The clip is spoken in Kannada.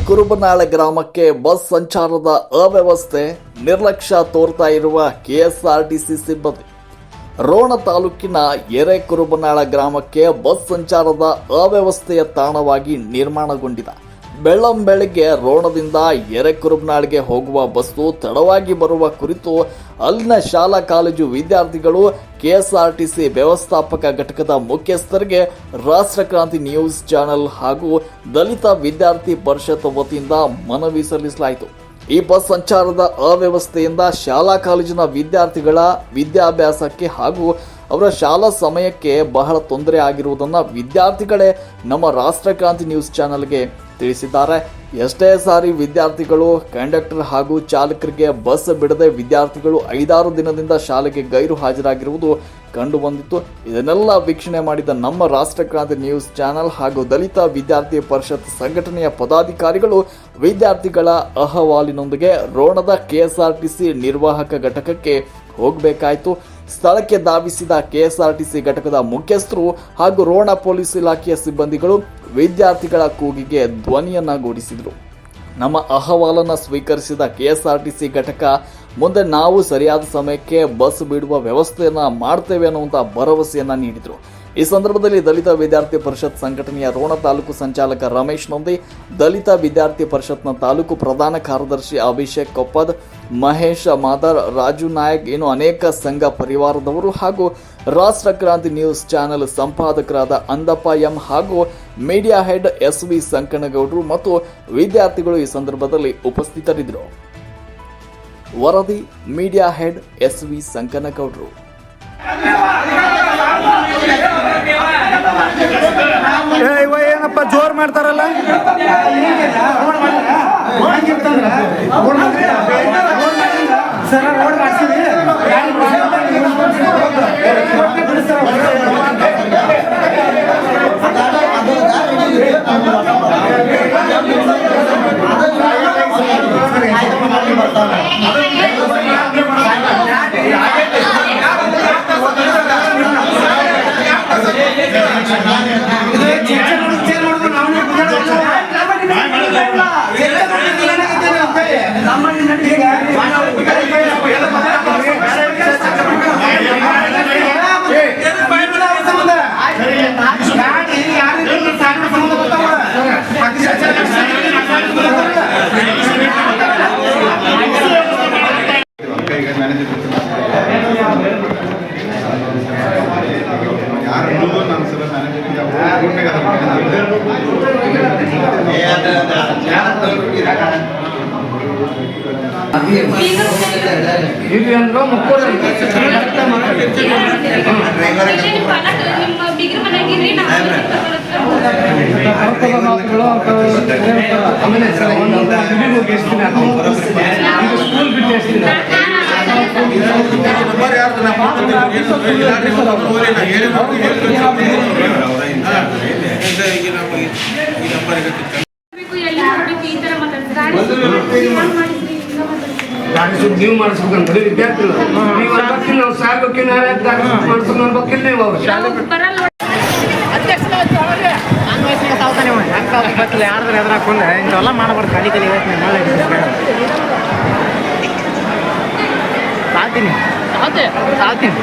ಕುರುಬನಾಳ ಗ್ರಾಮಕ್ಕೆ ಬಸ್ ಸಂಚಾರದ ಅವ್ಯವಸ್ಥೆ, ನಿರ್ಲಕ್ಷ್ಯ ತೋರ್ತಾ ಇರುವ ಕೆಎಸ್ಆರ್ಟಿಸಿ ಸಿಬ್ಬಂದಿ. ರೋಣ ತಾಲೂಕಿನ ಕುರುಬನಾಳ ಗ್ರಾಮಕ್ಕೆ ಬಸ್ ಸಂಚಾರದ ಅವ್ಯವಸ್ಥೆಯ ತಾಣವಾಗಿ ನಿರ್ಮಾಣಗೊಂಡಿದೆ. ಬೆಳ್ಳಂಬೆಳಗ್ಗೆ ರೋಣದಿಂದ ಕುರುಬನಾಳಿಗೆ ಹೋಗುವ ಬಸ್ಸು ತಡವಾಗಿ ಬರುವ ಕುರಿತು ಅಲ್ಲಿನ ಶಾಲಾ ಕಾಲೇಜು ವಿದ್ಯಾರ್ಥಿಗಳು ಕೆಎಸ್ಆರ್ಟಿಸಿ ವ್ಯವಸ್ಥಾಪಕ ಘಟಕದ ಮುಖ್ಯಸ್ಥರಿಗೆ ರಾಷ್ಟ್ರಕ್ರಾಂತಿ ನ್ಯೂಸ್ ಚಾನೆಲ್ ಹಾಗೂ ದಲಿತ ವಿದ್ಯಾರ್ಥಿ ಪರಿಷತ್ ವತಿಯಿಂದ ಮನವಿ ಸಲ್ಲಿಸಲಾಯಿತು. ಈ ಬಸ್ ಸಂಚಾರದ ಅವ್ಯವಸ್ಥೆಯಿಂದ ಶಾಲಾ ಕಾಲೇಜಿನ ವಿದ್ಯಾರ್ಥಿಗಳ ವಿದ್ಯಾಭ್ಯಾಸಕ್ಕೆ ಹಾಗೂ ಅವರ ಶಾಲಾ ಸಮಯಕ್ಕೆ ಬಹಳ ತೊಂದರೆ ಆಗಿರುವುದನ್ನು ವಿದ್ಯಾರ್ಥಿಗಳೇ ನಮ್ಮ ರಾಷ್ಟ್ರಕ್ರಾಂತಿ ನ್ಯೂಸ್ ಚಾನೆಲ್ಗೆ ತಿಳಿಸಿದ್ದಾರೆ. ಎಷ್ಟೇ ಸಾರಿ ವಿದ್ಯಾರ್ಥಿಗಳು ಕಂಡಕ್ಟರ್ ಹಾಗೂ ಚಾಲಕರಿಗೆ ಬಸ್ ಬಿಡದೆ ವಿದ್ಯಾರ್ಥಿಗಳು 5-6 ದಿನದಿಂದ ಶಾಲೆಗೆ ಗೈರು ಹಾಜರಾಗಿರುವುದು ಕಂಡು ಬಂದಿತ್ತು. ಇದನ್ನೆಲ್ಲ ವೀಕ್ಷಣೆ ಮಾಡಿದ ನಮ್ಮ ರಾಷ್ಟ್ರಕ್ರಾಂತಿ ನ್ಯೂಸ್ ಚಾನೆಲ್ ಹಾಗೂ ದಲಿತ ವಿದ್ಯಾರ್ಥಿ ಪರಿಷತ್ ಸಂಘಟನೆಯ ಪದಾಧಿಕಾರಿಗಳು ವಿದ್ಯಾರ್ಥಿಗಳ ಅಹವಾಲಿನೊಂದಿಗೆ ರೋಣದ ಕೆಎಸ್ಆರ್ಟಿಸಿ ನಿರ್ವಾಹಕ ಘಟಕಕ್ಕೆ ಹೋಗಬೇಕಾಯಿತು. ಸ್ಥಳಕ್ಕೆ ಧಾವಿಸಿದ ಕೆಎಸ್ಆರ್ಟಿಸಿ ಘಟಕದ ಮುಖ್ಯಸ್ಥರು ಹಾಗೂ ರೋಣ ಪೊಲೀಸ್ ಇಲಾಖೆಯ ಸಿಬ್ಬಂದಿಗಳು ವಿದ್ಯಾರ್ಥಿಗಳ ಕೂಗಿಗೆ ಧ್ವನಿಯನ್ನಾಗೂಡಿಸಿದರು. ನಮ್ಮ ಅಹವಾಲನ್ನು ಸ್ವೀಕರಿಸಿದ ಕೆಎಸ್ಆರ್ಟಿಸಿ ಘಟಕ ಮುಂದೆ ನಾವು ಸರಿಯಾದ ಸಮಯಕ್ಕೆ ಬಸ್ ಬಿಡುವ ವ್ಯವಸ್ಥೆಯನ್ನು ಮಾಡ್ತೇವೆ ಅನ್ನುವಂಥ ಭರವಸೆಯನ್ನು ನೀಡಿದರು. ಈ ಸಂದರ್ಭದಲ್ಲಿ ದಲಿತ ವಿದ್ಯಾರ್ಥಿ ಪರಿಷತ್ ಸಂಘಟನೆಯ ರೋಣ ತಾಲೂಕು ಸಂಚಾಲಕ ರಮೇಶ್ ನೊಂದಿ, ದಲಿತ ವಿದ್ಯಾರ್ಥಿ ಪರಿಷತ್ನ ತಾಲೂಕು ಪ್ರಧಾನ ಕಾರ್ಯದರ್ಶಿ ಅಭಿಷೇಕ್ ಕೊಪ್ಪದ್, ಮಹೇಶ್ ಮಾದರ್, ರಾಜು ನಾಯಕ್, ಇನ್ನು ಅನೇಕ ಸಂಘ ಪರಿವಾರದವರು ಹಾಗೂ ರಾಷ್ಟ್ರಕ್ರಾಂತಿ ನ್ಯೂಸ್ ಚಾನೆಲ್ ಸಂಪಾದಕರಾದ ಅಂದಪ್ಪ ಎಂ ಹಾಗೂ ಮೀಡಿಯಾ ಹೆಡ್ ಎಸ್.ವಿ. ಸಂಕನಗೌಡರು ಮತ್ತು ವಿದ್ಯಾರ್ಥಿಗಳು ಈ ಸಂದರ್ಭದಲ್ಲಿ ಉಪಸ್ಥಿತರಿದ್ದರು. ವರದಿ ಮೀಡಿಯಾ ಹೆಡ್ ಎಸ್.ವಿ. ಸಂಕನಗೌಡರು. ಏನಪ್ಪ ಜೋರ್ ಮಾಡ್ತಾರಲ್ಲ, ನೀವು ಮಾಡಿಸ್ಬೇಕಂತ ವಿದ್ಯಾರ್ಥಿಗಳು ನೀವು ಅನ್ಬೇಕಿಲ್ಲ, ನಾವು ಸಾರ್ಬೇಕಿಲ್ಲ, ಮಾಡಿಸ್ಕೊಂಡು ಅನ್ಬೇಕಿಲ್ಲ. ನೀವು ಯಾರ್ದಾರ ಎದುರಾಕೊಂಡೆ ಇಂಥವೆಲ್ಲ ಮಾಡಬಾರ್ದು. ಖಾಲಿ ಖಾಲಿ ಇವತ್ತು ನಾಳೆ ಸಾತೀನಿ ಸಾತೀನಿ